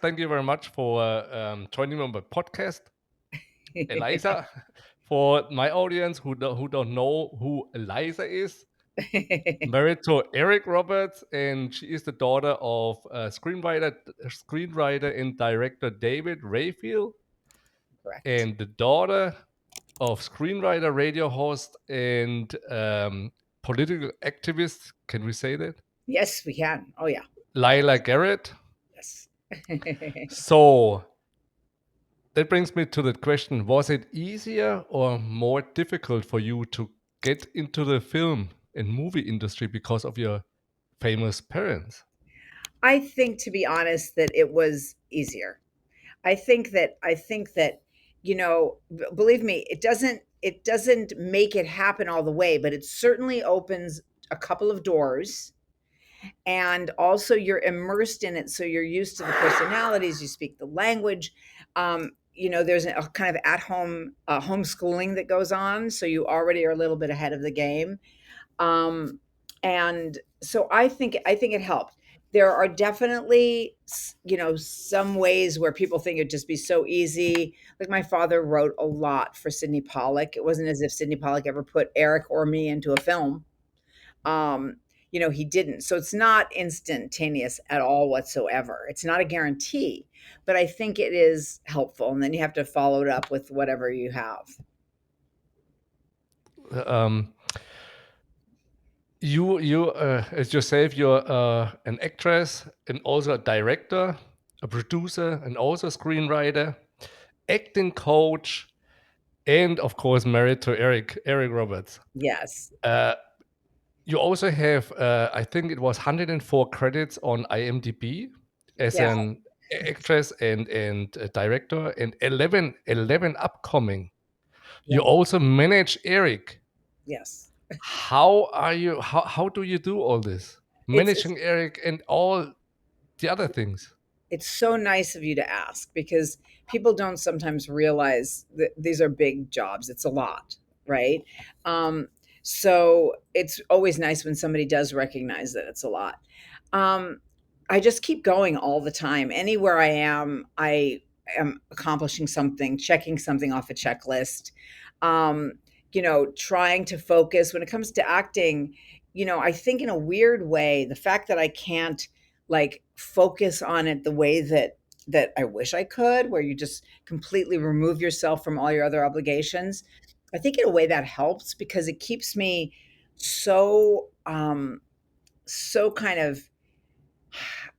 Thank you very much for joining me on my podcast, Eliza. For my audience who don't know who Eliza is, married to Eric Roberts, and she is the daughter of screenwriter and director David Rayfield, Correct. and the daughter of screenwriter, radio host, and political activist. Can we say that? Yes, we can. Oh, yeah. Lila Garrett. Yes. So that brings me to the question: was it easier or more difficult for you to get into the film and movie industry because of your famous parents? I think, to be honest, that it was easier. I think that believe me, it doesn't make it happen all the way, but it certainly opens a couple of doors, and also you're immersed in it, so you're used to the personalities, you speak the language. There's a kind of at home homeschooling that goes on, so you already are a little bit ahead of the game. Um, and so I think it helped. There are definitely, some ways where people think it'd just be so easy. Like my father wrote a lot for Sidney Pollack. It wasn't as if Sidney Pollack ever put Eric or me into a film. Um, he didn't. So it's not instantaneous at all whatsoever. It's not a guarantee, but I think it is helpful. And then you have to follow it up with whatever you have. Um, you as yourself, you're an actress and also a director, a producer, and also a screenwriter, acting coach, and of course married to Eric Roberts. Yes. Uh, You also have, I think it was 104 credits on IMDb as Yeah. an actress and a director, and 11 upcoming. You Yeah. also manage Eric. Yes. How do you do all this? It's Managing Eric and all the other things. it's so nice of you to ask, because people don't sometimes realize that these are big jobs. It's a lot, right? Um, so it's always nice when somebody does recognize that it's a lot. Um, I just keep going all the time. Anywhere I am accomplishing something, checking something off a checklist. Um, trying to focus when it comes to acting. I think in a weird way, the fact that I can't like focus on it the way that I wish I could, where you just completely remove yourself from all your other obligations. I think in a way that helps, because it keeps me so kind of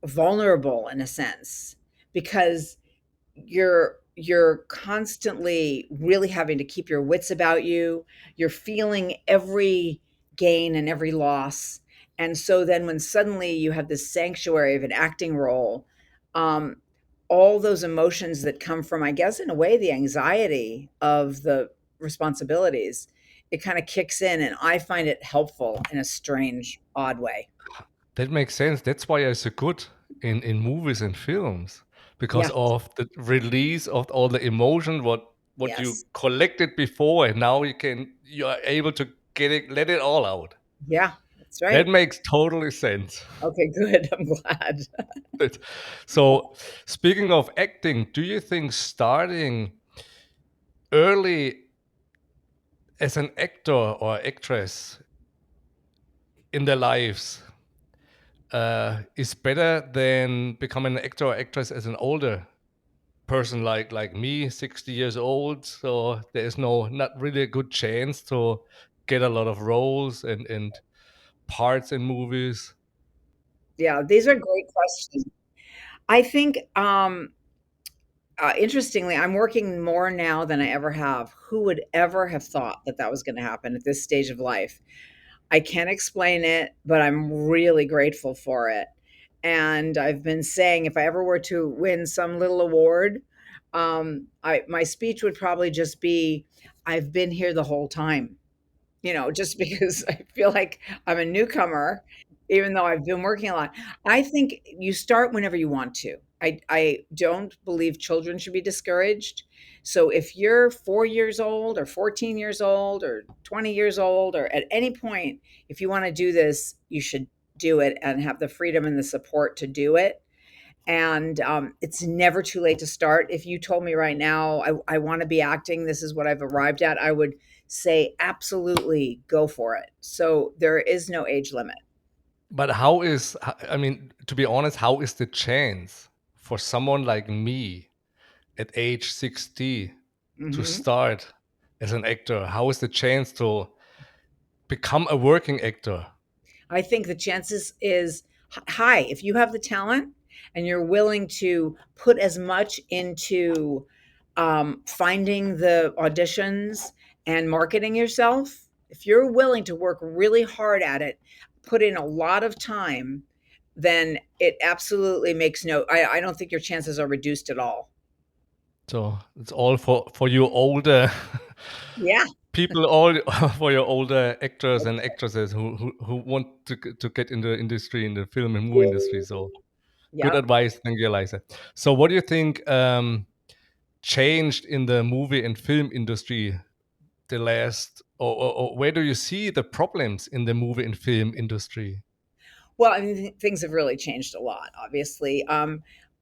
vulnerable in a sense, because you're constantly really having to keep your wits about you. You're feeling every gain and every loss. And so then when suddenly you have this sanctuary of an acting role, um, all those emotions that come from, I guess, in a way, the anxiety of the responsibilities, it kind of kicks in. And I find it helpful in a strange, odd way. That makes sense. That's why I'm so good in movies and films because Yeah. of the release of all the emotion what you Yes. collected before, and now you are able to get it, let it all out. Yeah. That's That right. makes totally sense. Okay, good. I'm glad. That- so, speaking of acting, do you think starting early as an actor or actress in their lives is better than becoming an actor or actress as an older person like me, 60 years old? So there's not really a good chance to get a lot of roles and parts in movies. Yeah, these are great questions. I think, interestingly, I'm working more now than I ever have. Who would ever have thought that that was going to happen at this stage of life? I can't explain it, but I'm really grateful for it. And I've been saying, if I ever were to win some little award, my speech would probably just be, "I've been here the whole time." Just because I feel like I'm a newcomer, even though I've been working a lot. I think you start whenever you want to. I don't believe children should be discouraged. So if you're 4 years old or 14 years old or 20 years old, or at any point, if you want to do this, you should do it and have the freedom and the support to do it. And it's never too late to start. If you told me right now, I want to be acting, this is what I've arrived at, I would say absolutely go for it. So there is no age limit. But how is, I mean, to be honest, how is the chance for someone like me at age 60 to Hmm. start as an actor? How is the chance to become a working actor? I think the chances is high if you have the talent and you're willing to put as much into finding the auditions and marketing yourself. If you're willing to work really hard at it, put in a lot of time, then it absolutely makes no, I don't think your chances are reduced at all. So it's all for you older Yeah. people, all for your older actors and actresses who want to get in the industry, in the film and movie industry. So good Yep. advice. Thank you, Eliza. So what do you think changed in the movie and film industry the last, or where do you see the problems in the movie and film industry? Well, I mean, things have really changed a lot, obviously.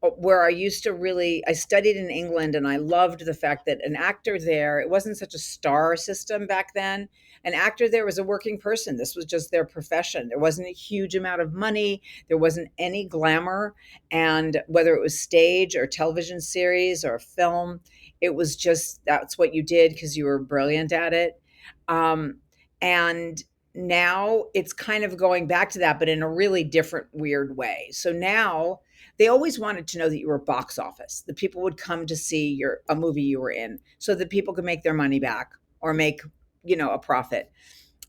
Where I used to really, I studied in England and I loved the fact that an actor there, it wasn't such a star system back then. An actor there was a working person. This was just their profession. There wasn't a huge amount of money, there wasn't any glamour. And whether it was stage or television series or film, it was just that's what you did because you were brilliant at it. Um, and now it's kind of going back to that, but in a really different, weird way. So now they always wanted to know that you were box office, that people would come to see a movie you were in so that people could make their money back or make, a profit.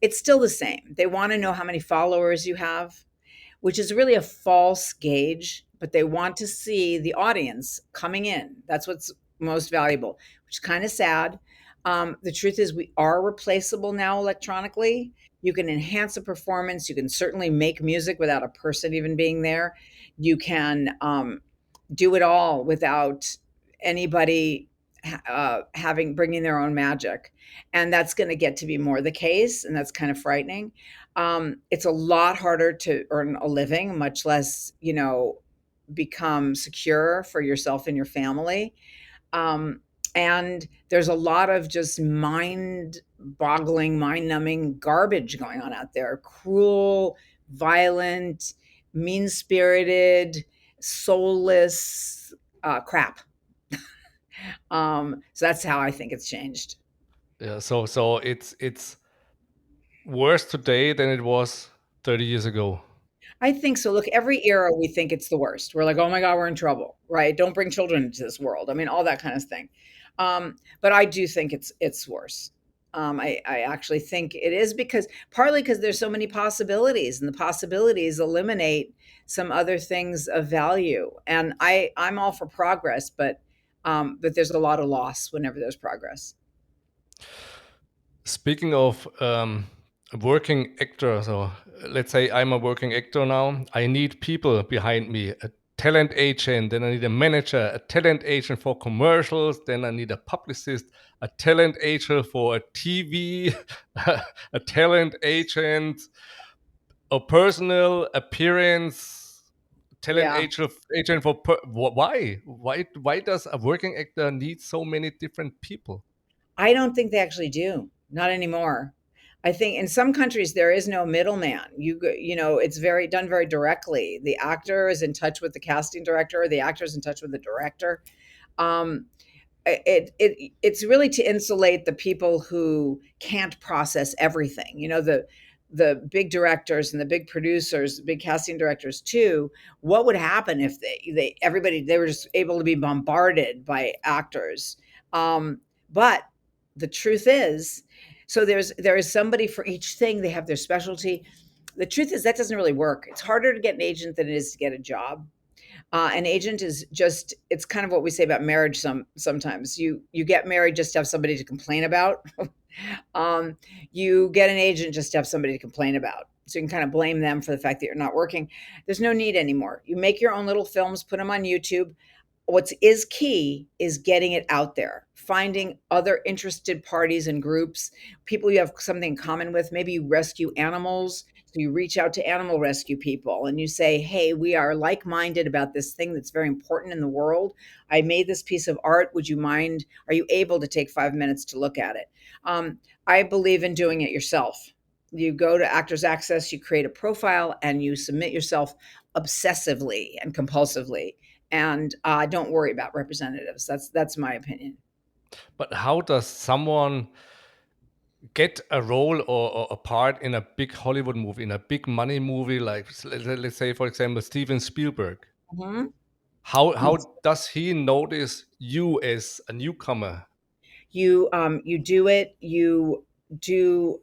It's still the same. They want to know how many followers you have, which is really a false gauge, but they want to see the audience coming in. That's what's most valuable, which is kind of sad. The truth is, we are replaceable now electronically. You can enhance a performance. You can certainly make music without a person even being there. You can do it all without anybody having bringing their own magic, and that's going to get to be more the case, and that's kind of frightening. It's a lot harder to earn a living, much less, become secure for yourself and your family. Um, and there's a lot of just mind boggling, mind numbing garbage going on out there. Cruel, violent, mean spirited, soulless crap. So that's how I think it's changed. Yeah, so it's worse today than it was 30 years ago. I think so. Look, every era we think it's the worst. We're like, oh my God, we're in trouble, right? Don't bring children into this world. I mean, all that kind of thing. But I do think it's worse. I actually think it is because partly because there's so many possibilities, and the possibilities eliminate some other things of value. And I'm all for progress, but there's a lot of loss whenever there's progress. Speaking of working actor, so let's say I'm a working actor now. I need people behind me, a talent agent, then I need a manager, a talent agent for commercials, then I need a publicist, a talent agent for a TV, a talent agent, a personal appearance, talent Yeah. agent for why does a working actor need so many different people? I don't think they actually do. Not anymore. I think in some countries there is no middleman. It's very done very directly. The actor is in touch with the casting director, the actor is in touch with the director. Um, it's really to insulate the people who can't process everything. The big directors and the big producers, the big casting directors too. What would happen if they were just able to be bombarded by actors? But the truth is, so there is somebody for each thing. They have their specialty. The truth is that doesn't really work. It's harder to get an agent than it is to get a job. An agent is just, it's kind of what we say about marriage sometimes. You get married just to have somebody to complain about. um, you get an agent just to have somebody to complain about. So you can kind of blame them for the fact that you're not working. There's no need anymore. You make your own little films, put them on YouTube, What is key is getting it out there, finding other interested parties and groups, people you have something in common with. Maybe you rescue animals, so you reach out to animal rescue people and you say, hey, we are like-minded about this thing that's very important in the world. I made this piece of art, would you mind, are you able to take 5 minutes to look at it? I believe in doing it yourself. You go to Actors Access, you create a profile, and you submit yourself obsessively and compulsively, and don't worry about representatives. That's my opinion. But how does someone get a role or a part in a big Hollywood movie, in a big money movie, like let's say, for example, Steven Spielberg? Mhm. How does he notice you as a newcomer? You do it. You do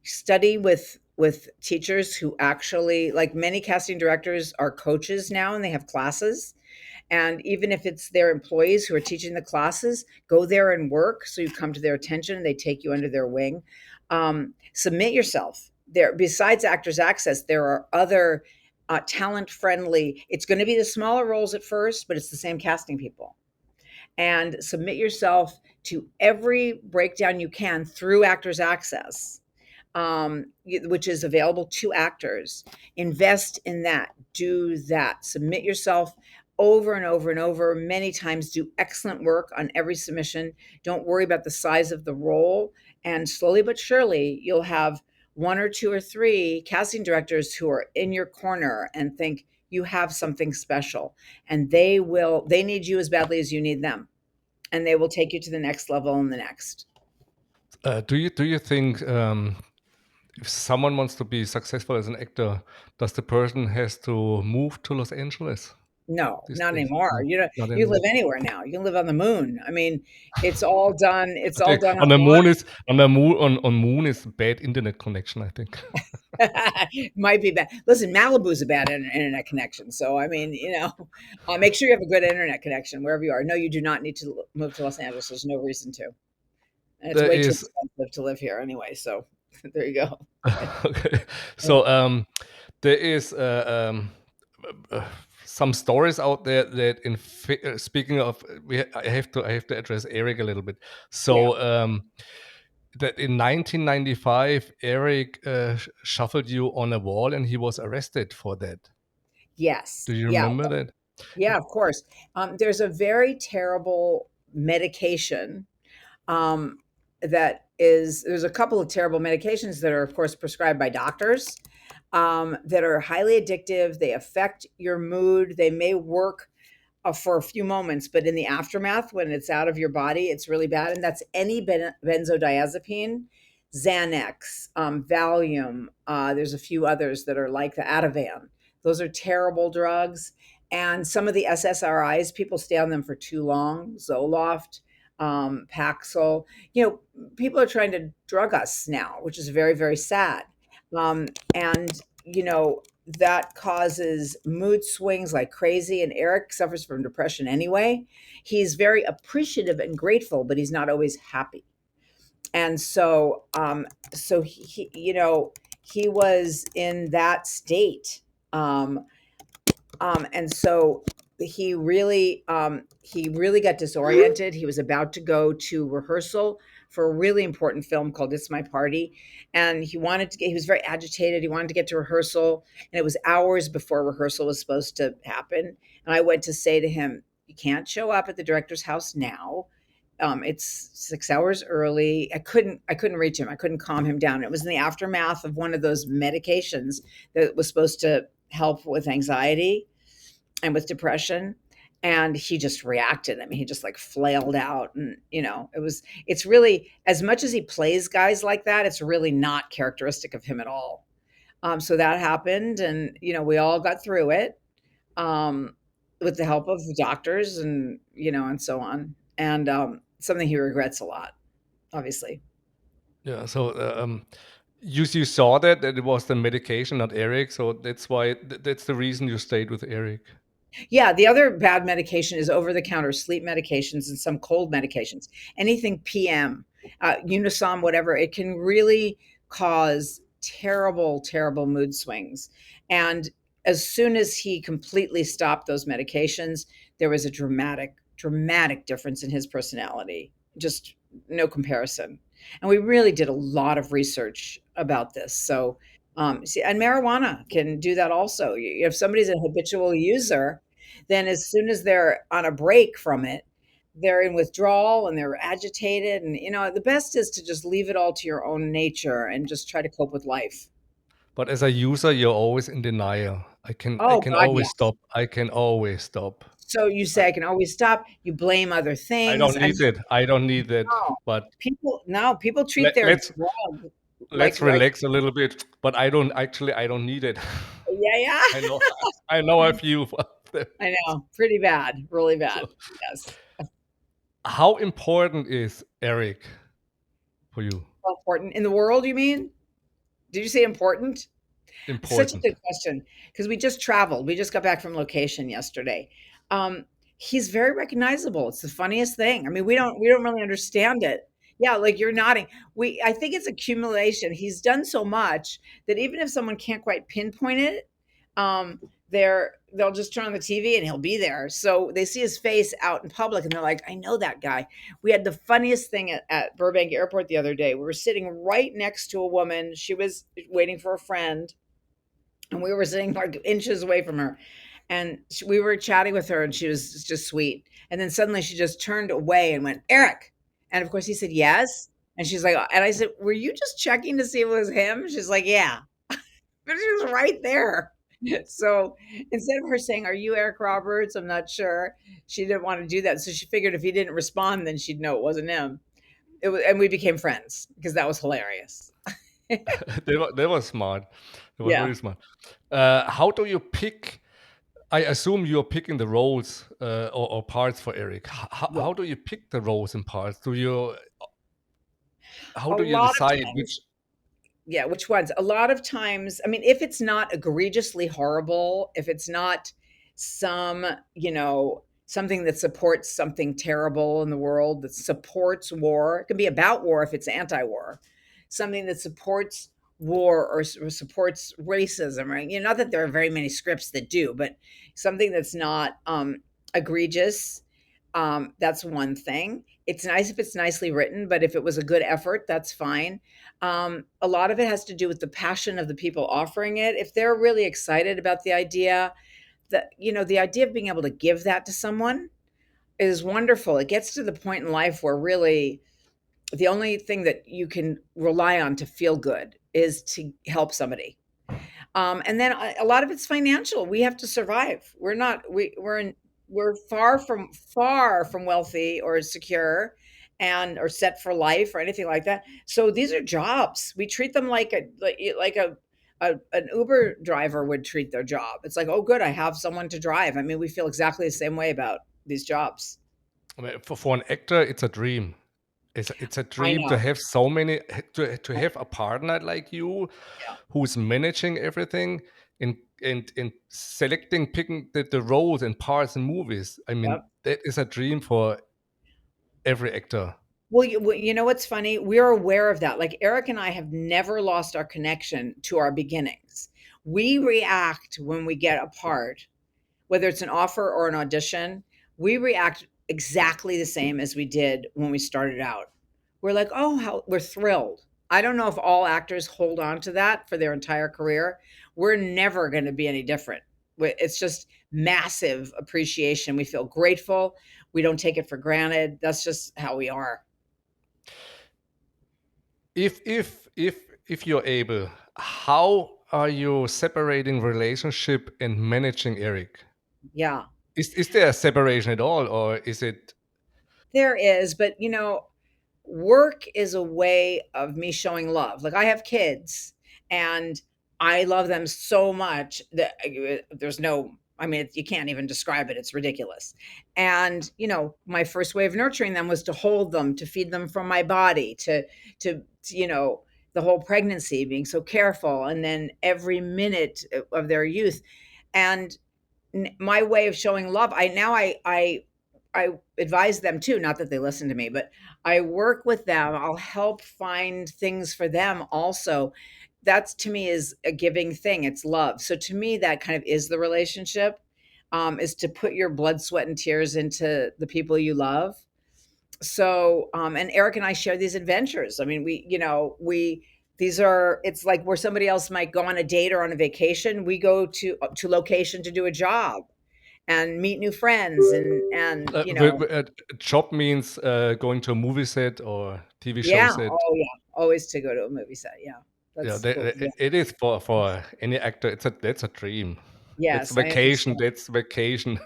study with teachers who actually, like, many casting directors are coaches now, and they have classes. And even if it's their employees who are teaching the classes, go there and work. So you come to their attention and they take you under their wing. Submit yourself. There, besides Actors Access, there are other talent friendly. It's going to be the smaller roles at first, but it's the same casting people. And submit yourself to every breakdown you can through Actors Access, which is available to actors. Invest in that. Do that. Submit yourself over and over and over, many times. Do excellent work on every submission. Don't worry about the size of the role. And slowly but surely, you'll have one or two or three casting directors who are in your corner and think you have something special. And they need you as badly as you need them. And they will take you to the next level and the next. Do you think if someone wants to be successful as an actor, does the person has to move to Los Angeles No, these not days? anymore. No, You know, not you live anymore. anywhere now. You can live on the moon. I mean, it's I all think done on the moon online. is on the moon on moon is bad internet connection, I think. Might be bad. Listen, Malibu's a bad internet connection. So, I mean, make sure you have a good internet connection wherever you are. No, you do not need to move to Los Angeles. There's no reason to. And it's There way too is expensive to live here anyway. So, there you go. okay. Yeah. So there is uh, some stories out there that speaking of I have to address Eric a little bit. Yeah. So that in 1995 Eric shuffled you on a wall and he was arrested for that. Yes. Do you Yeah. remember that? Yeah, of course. There's a very terrible medication um, there's a couple of terrible medications that are, of course, prescribed by doctors, that are highly addictive. They affect your mood. They may work for a few moments, but in the aftermath, when it's out of your body, it's really bad. And that's any benzodiazepine, Xanax, Valium. There's a few others that are like the Ativan. Those are terrible drugs. And some of the SSRIs, people stay on them for too long. Zoloft, Paxil. People are trying to drug us now, which is very, very sad. And that causes mood swings like crazy. And Eric suffers from depression anyway. He's very appreciative and grateful, but he's not always happy. And so he was in that state. And so he really got disoriented. He was about to go to rehearsal for a really important film called It's My Party. And he was very agitated. He wanted to get to rehearsal. And it was hours before rehearsal was supposed to happen. And I went to say to him, you can't show up at the director's house now. It's 6 hours early. I couldn't reach him. I couldn't calm him down. It was in the aftermath of one of those medications that was supposed to help with anxiety and with depression. And he just reacted. I mean, he just like flailed out. And it's really, as much as he plays guys like that, it's really not characteristic of him at all. So that happened, and we all got through it, um, with the help of the doctors, and so on. And something he regrets a lot, obviously. Yeah. So you saw that it was the medication, not Eric. So that's why that's the reason you stayed with Eric. Yeah, the other bad medication is over-the-counter sleep medications and some cold medications. Anything PM, Unisom, whatever, it can really cause terrible, terrible mood swings. And as soon as he completely stopped those medications, there was a dramatic difference in his personality. Just no comparison. And we really did a lot of research about this. So, see, and marijuana can do that also. If somebody's a habitual user, then as soon as they're on a break from it, they're in withdrawal and they're agitated. And, the best is to just leave it all to your own nature and just try to cope with life. But as a user, you're always in denial. I Oh, can God, always yes. stop. I can always stop. So you I say, I can always stop. You blame other I things. don't I need mean, it. I don't need it. no, But people treat their let's drug let's like, relax a little bit. But I don't need it. yeah, I yeah. know I know a few of them. I know, pretty bad, really bad. So Yes. how important is Eric for you? How important in the world, you mean? Did you say important? Such a Important. good question because we just traveled. We just got back from location yesterday. Um, he's very recognizable. It's the funniest thing. I mean, we don't really understand it. Yeah, like you're nodding. I think it's accumulation. He's done so much that even if someone can't quite pinpoint it, um, they'll just turn on the TV and he'll be there. So they see his face out in public and they're like, I know that guy. We had the funniest thing at Burbank Airport the other day. We were sitting right next to a woman. She was waiting for a friend and we were sitting like inches away from her, and we were chatting with her and she was just sweet, and then suddenly she just turned away and went, Eric. And of course he said yes, and she's like, and I said, were you just checking to see if it was him? She's like, yeah. But she was right there. So instead of her saying, are you Eric Roberts, I'm not sure, she didn't want to do that, so she figured if he didn't respond then she'd know it wasn't him. It was, and we became friends because that was hilarious. They were smart. They were Yeah, really smart. How do you pick? I assume you're picking the roles or parts for Eric. yeah. How do you pick the roles and parts? How A do you lot of decide which? times. Yeah, which ones? A lot of times, I mean, if it's not egregiously horrible, if it's not some, something that supports something terrible in the world, that supports war, it can be about war if it's anti-war, something that supports war or supports racism, right? Not that there are very many scripts that do, but something that's not egregious. That's one thing. It's nice if it's nicely written, but if it was a good effort, that's fine. A lot of it has to do with the passion of the people offering it. If they're really excited about the idea, the idea of being able to give that to someone is wonderful. It gets to the point in life where really the only thing that you can rely on to feel good is to help somebody. And then a lot of it's financial. We have to survive. We're far from wealthy or secure and or set for life or anything like that. So these are jobs. We treat them like an Uber driver would treat their job. It's like, oh, good, I have someone to drive. I mean, we feel exactly the same way about these jobs. I mean, for an actor, it's a dream. It's a I dream to know. have so many to have a partner like you Yeah. who's managing everything and selecting picking the roles and parts in movies. I mean, Yep. that is a dream for every actor. Well, you know what's funny? We're aware of that. Like Eric and I have never lost our connection to our beginnings. We react when we get a part, whether it's an offer or an audition, we react exactly the same as we did when we started out. We're like, oh, how we're thrilled. I don't know if all actors hold on to that for their entire career. We're never going to be any different. It's just massive appreciation. We feel grateful. We don't take it for granted. That's just how we are. If you're able, how are you separating relationship and managing Eric? Yeah. Is there a separation at all, or is it? There is, but work is a way of me showing love. Like I have kids and I love them so much that there's no, I mean, you can't even describe it. It's ridiculous. And, my first way of nurturing them was to hold them, to feed them from my body, to the whole pregnancy being so careful. And then every minute of their youth. And my way of showing love, I advise them too, not that they listen to me, but I work with them. I'll help find things for them also. That's to me is a giving thing. It's love. So to me, that kind of is the relationship. is to put your blood, sweat, and tears into the people you love. So, and Eric and I share these adventures. I mean, these are, it's like where somebody else might go on a date or on a vacation. We go to location to do a job and meet new friends and Job means going to a movie set or TV show yeah, set. oh yeah, always to go to a movie set. Yeah, Yeah, that's cool. Yeah, it is for any actor. That's a dream. That's yes, I vacation. understand. That's vacation.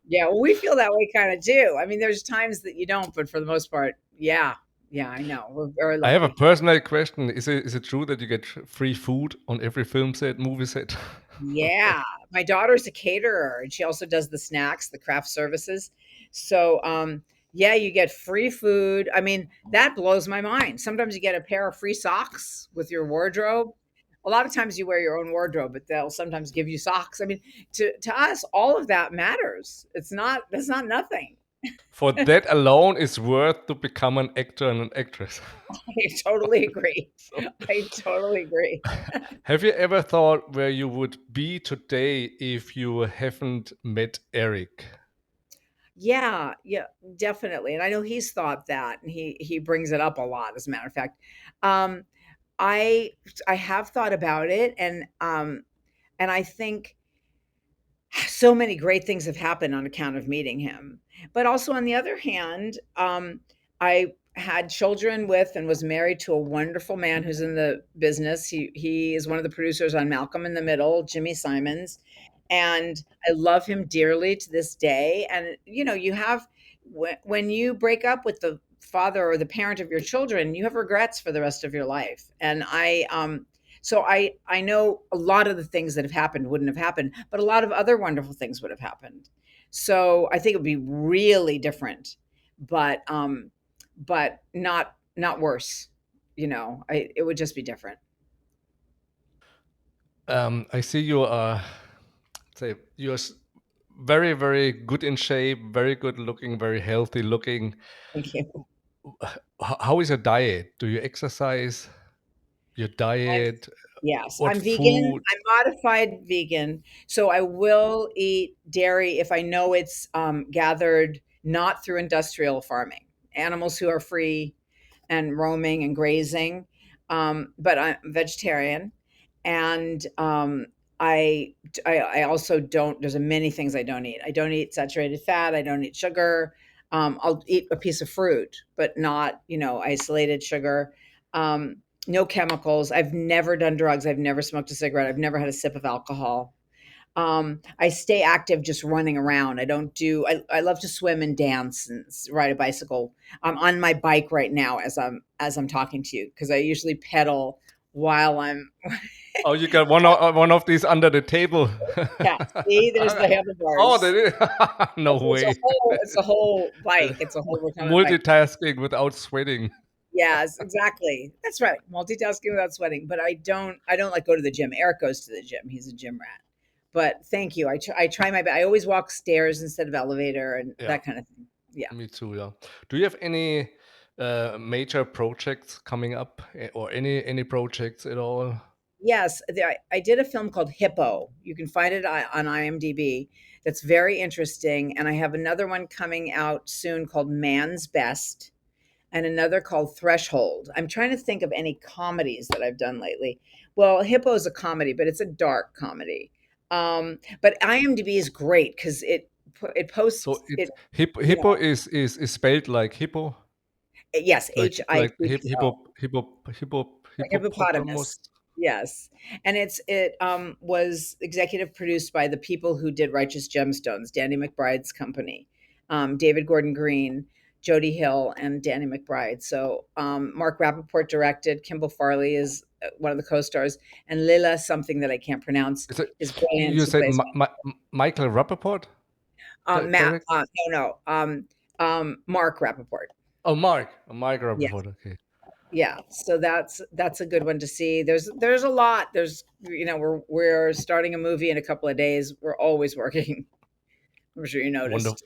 Yeah, well, we feel that way kind of too. I mean, there's times that you don't, but for the most part, yeah, yeah, I know. We're very I have a lucky. personal question. Is it true that you get free food on every film set, movie set? Yeah, my daughter's a caterer and she also does the snacks, the craft services. So, yeah, you get free food. I mean, that blows my mind. Sometimes you get a pair of free socks with your wardrobe. A lot of times you wear your own wardrobe, but they'll sometimes give you socks. I mean, to us, all of that matters. That's not nothing. For that alone, it's worth to become an actor and an actress. I totally agree. So, I totally agree. have you ever thought where you would be today if you haven't met Eric? Yeah, yeah, definitely. And I know he's thought that, and he brings it up a lot, as a matter of fact. Um, I I have thought about it, and I think so many great things have happened on account of meeting him. But also on the other hand, I had children with and was married to a wonderful man who's in the business. He is one of the producers on Malcolm in the Middle, Jimmy Simons, and I love him dearly to this day. And you have when you break up with the father or the parent of your children, you have regrets for the rest of your life. And I know a lot of the things that have happened wouldn't have happened, but a lot of other wonderful things would have happened. So I think it would be really different, but not worse. It would just be different. I see you are say very very good in shape, very good looking, very healthy looking. Thank you. How is your diet? Do you exercise? Your I'm diet? Yes, What I'm vegan. food? I'm modified vegan, so I will eat dairy if I know it's gathered not through industrial farming, animals who are free and roaming and grazing. But I'm vegetarian, and I also don't. There's a many things I don't eat. I don't eat saturated fat. I don't eat sugar. I'll eat a piece of fruit, but not isolated sugar. No chemicals. I've never done drugs. I've never smoked a cigarette. I've never had a sip of alcohol. I stay active just running around. I love to swim and dance and ride a bicycle. I'm on my bike right now as I'm talking to you because I usually pedal while I'm Oh, you got one of these under the table. yeah, see, there's the Oh, handlebars. that is no way. It's a whole bike. It's a whole recumbent bike. Multitasking without sweating. Yes, exactly. That's right. Multitasking without sweating. But I don't like go to the gym. Eric goes to the gym. He's a gym rat. But thank you. I try my best. I always walk stairs instead of elevator and Yeah, that kind of thing. Yeah. me too. Yeah. Do you have any major projects coming up, or any projects at all? Yes, I did a film called Hippo. You can find it on IMDb. That's very interesting. And I have another one coming out soon called Man's Best, and another called Threshold. I'm trying to think of any comedies that I've done lately. Well, Hippo is a comedy, but it's a dark comedy. But IMDb is great because it So posts it's it. You hippo know, is spelled like hippo, yes, like HIPPO. hippopotamus. Hippopotamus. Yes. And it was executive produced by the people who did Righteous Gemstones, Danny McBride's company, David Gordon Green, Jody Hill, and Danny McBride. So Mark Rappaport directed. Kimball Farley is one of the co-stars, and Lila, something that I can't pronounce, Is it? is brilliant. You She said plays Michael Rappaport, Matt. direct? No, no. Mark Rappaport. Oh, Mike Yeah. Rappaport. Okay. Yeah, so that's a good one to see. There's a lot. We're starting a movie in a couple of days. We're always working. I'm sure you noticed.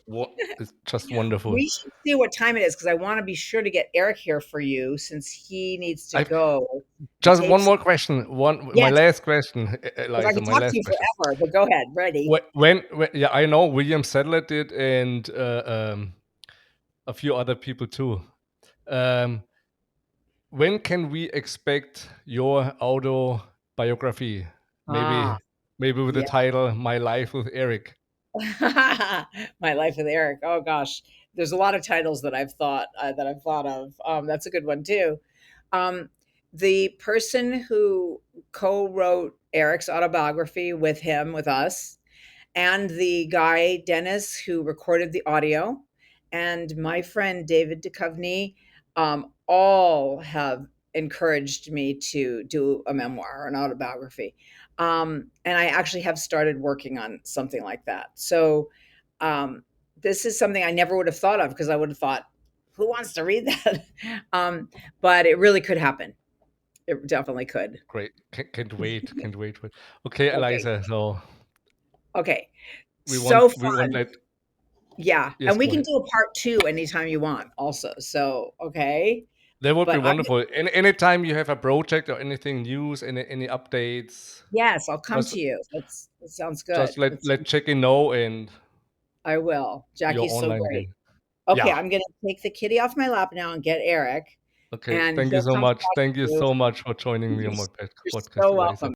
It's just wonderful. We should see what time it is because I want to be sure to get Eric here for you since he needs to I've go and just take one some. more question. My Yes, last question, because I Eliza, can my talk to last you question. forever, but go ahead. Ready? When yeah, I know William Sadler did, and a few other people too. Um, when can we expect your autobiography? Ah, Maybe, maybe with the yeah. title "My Life with Eric." My life with Eric. Oh gosh, there's a lot of titles that I've thought of. That's a good one too. Um, the person who co-wrote Eric's autobiography with him, with us, and the guy Dennis who recorded the audio, and my friend David Duchovny, all have encouraged me to do a memoir or an autobiography. And I actually have started working on something like that. So um, this is something I never would have thought of because I would have thought, who wants to read that? But it really could happen. It definitely could. Great, can't wait, can't wait. Okay, Okay. Eliza. So Okay. we want So we want fun. that. Yeah, Yes, and we go can ahead. do a part 2 anytime you want also, so, okay? That would be But I'm wonderful. Anytime you have a project or anything news, any updates, yes, I'll come just to you. That sounds good. just let Jackie know and I will. you're Jackie's so online great. again. Okay, Yeah. I'm gonna take the kitty off my lap now and get Eric, Okay. and Thank you he'll so come much. talk Thank you to you. so much for joining me You're on my you're podcast, so Eliza. welcome.